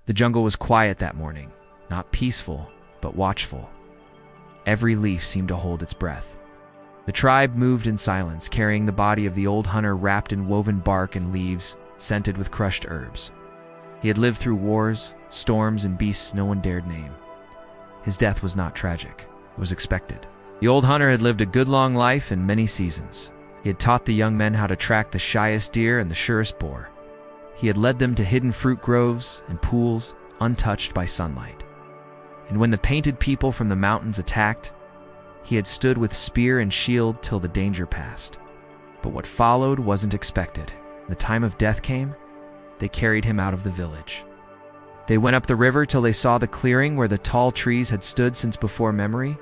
The jungle was quiet that morning, not peaceful, but watchful. Every leaf seemed to hold its breath. The tribe moved in silence, carrying the body of the old hunter wrapped in woven bark and leaves, scented with crushed herbs. He had lived through wars, storms, and beasts no one dared name. His death was not tragic. It was expected. The old hunter had lived a good long life in many seasons. He had taught the young men how to track the shyest deer and the surest boar. He had led them to hidden fruit groves and pools untouched by sunlight. And when the painted people from the mountains attacked, he had stood with spear and shield till the danger passed. But what followed wasn't expected. When the time of death came, they carried him out of the village. They went up the river till they saw the clearing where the tall trees had stood since before memory.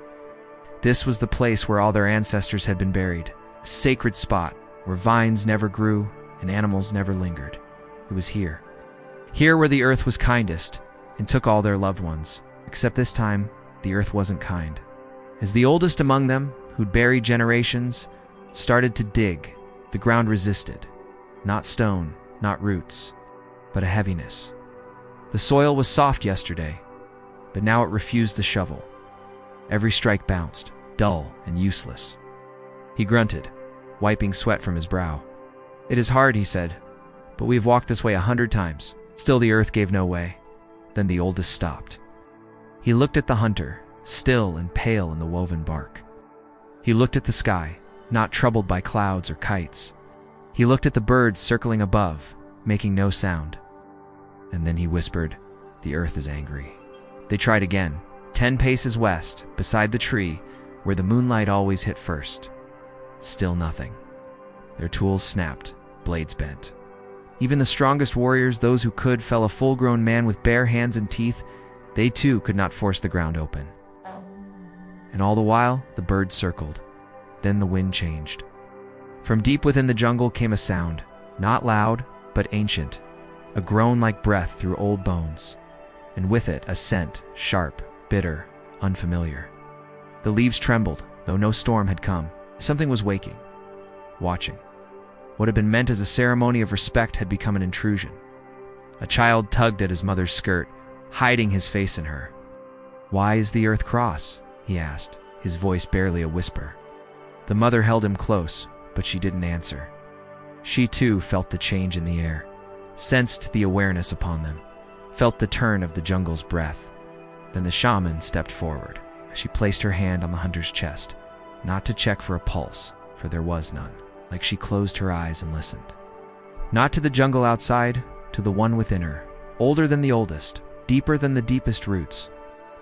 This was the place where all their ancestors had been buried, a sacred spot where vines never grew and animals never lingered. It was here. Here where the earth was kindest and took all their loved ones. Except this time, the earth wasn't kind. As the oldest among them, who'd buried generations, started to dig, the ground resisted. Not stone, not roots, but a heaviness. The soil was soft yesterday, but now it refused the shovel. Every strike bounced, dull and useless. He grunted, wiping sweat from his brow. "It is hard," he said, "but we've walked this way 100 times." Still the earth gave no way. Then the oldest stopped. He looked at the hunter, still and pale in the woven bark. He looked at the sky, not troubled by clouds or kites. He looked at the birds circling above, making no sound. And then he whispered, "The earth is angry." They tried again, 10 paces west, beside the tree, where the moonlight always hit first. Still nothing. Their tools snapped, blades bent. Even the strongest warriors, those who could, fell a full-grown man with bare hands and teeth. They too could not force the ground open. And all the while, the birds circled. Then the wind changed. From deep within the jungle came a sound, not loud, but ancient, a groan like breath through old bones, and with it a scent, sharp, bitter, unfamiliar. The leaves trembled, though no storm had come. Something was waking, watching. What had been meant as a ceremony of respect had become an intrusion. A child tugged at his mother's skirt, hiding his face in her. "Why is the earth cross?" he asked, his voice barely a whisper. The mother held him close, but she didn't answer. She too felt the change in the air, sensed the awareness upon them, felt the turn of the jungle's breath. Then the shaman stepped forward. She placed her hand on the hunter's chest, not to check for a pulse, for there was none. Like she closed her eyes and listened. Not to the jungle outside, to the one within her, older than the oldest, deeper than the deepest roots.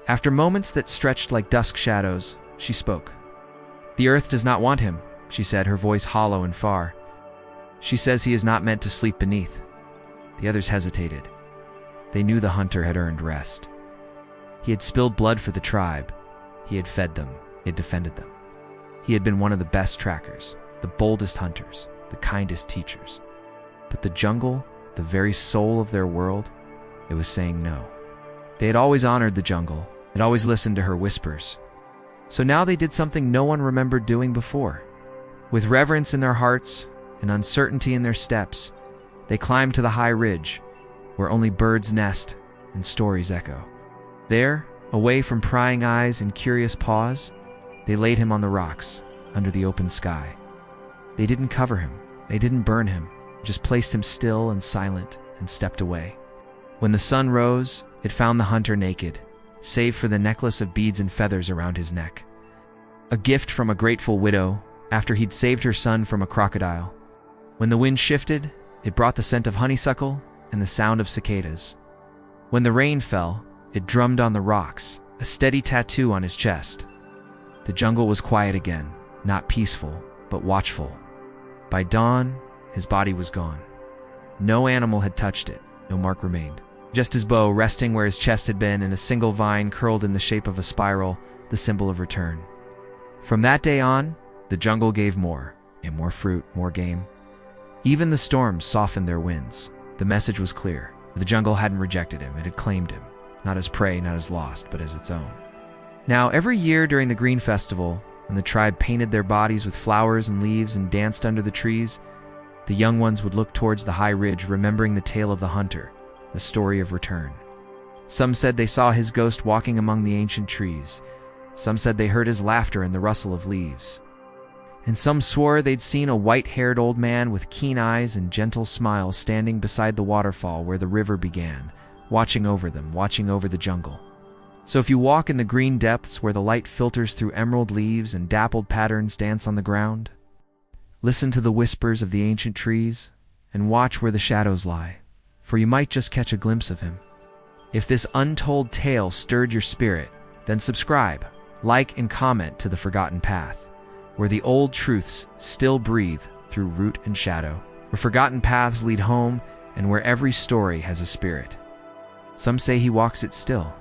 After moments that stretched like dusk shadows, she spoke. "The earth does not want him," she said, her voice hollow and far. "She says he is not meant to sleep beneath." The others hesitated. They knew the hunter had earned rest. He had spilled blood for the tribe. He had fed them. He had defended them. He had been one of the best trackers, the boldest hunters, the kindest teachers. But the jungle, the very soul of their world, it was saying no. They had always honored the jungle, had always listened to her whispers. So now they did something no one remembered doing before. With reverence in their hearts and uncertainty in their steps, they climbed to the high ridge, where only birds nest and stories echo. There, away from prying eyes and curious paws, they laid him on the rocks, under the open sky. They didn't cover him, they didn't burn him, just placed him still and silent and stepped away. When the sun rose, it found the hunter naked, save for the necklace of beads and feathers around his neck. A gift from a grateful widow after he'd saved her son from a crocodile. When the wind shifted, it brought the scent of honeysuckle and the sound of cicadas. When the rain fell, it drummed on the rocks, a steady tattoo on his chest. The jungle was quiet again, not peaceful, but watchful. By dawn, his body was gone. No animal had touched it, no mark remained. Just his bow resting where his chest had been, and a single vine curled in the shape of a spiral, the symbol of return. From that day on, the jungle gave more, and more fruit, more game. Even the storms softened their winds. The message was clear. The jungle hadn't rejected him, it had claimed him. Not as prey, not as lost, but as its own. Now, every year during the Green Festival, when the tribe painted their bodies with flowers and leaves and danced under the trees, the young ones would look towards the high ridge, remembering the tale of the hunter, the story of return. Some said they saw his ghost walking among the ancient trees. Some said they heard his laughter and the rustle of leaves. And some swore they'd seen a white-haired old man with keen eyes and gentle smile standing beside the waterfall where the river began, watching over them, watching over the jungle. So if you walk in the green depths where the light filters through emerald leaves and dappled patterns dance on the ground, listen to the whispers of the ancient trees and watch where the shadows lie, for you might just catch a glimpse of him. If this untold tale stirred your spirit, then subscribe, like, and comment to The Forgotten Path, where the old truths still breathe through root and shadow, where forgotten paths lead home, and where every story has a spirit. Some say he walks it still.